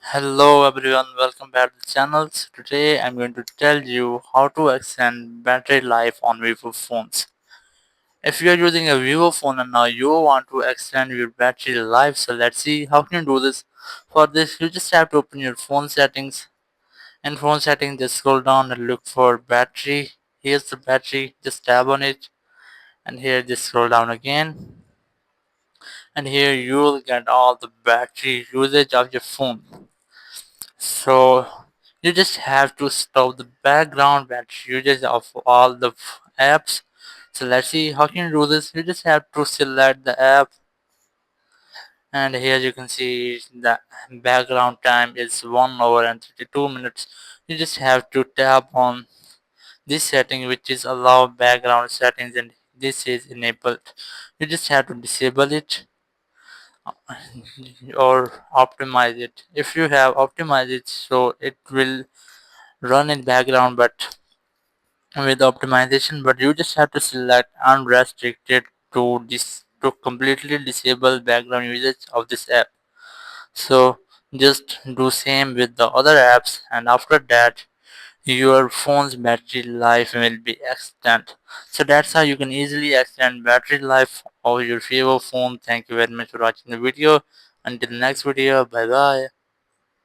Hello everyone, welcome back to the channel. Today I'm going to tell you how to extend battery life on Vivo phones. If you are using a Vivo phone and now you want to extend your battery life, so let's see how can you do this. For this you just have to open your phone settings. In phone settings just scroll down and look for battery. Here's the battery, just tap on it, and here just scroll down again, and here you will get all the battery usage of your phone. So you just have to stop the background battery usage of all the apps. So let's see how can you do this. You just have to select the app, and here you can see the background time is 1 hour and 32 minutes. You just have to tap on this setting, which is allow background settings, and this is enabled. You just have to disable it or optimize it. If you have optimized it, so it will run in background but with optimization, but you just have to select unrestricted to completely disable background usage of this app. So just do same with the other apps, and after that your phone's battery life will be extended. So that's how you can easily extend battery life of your Vivo phone. Thank you very much for watching the video. Until next video, bye bye.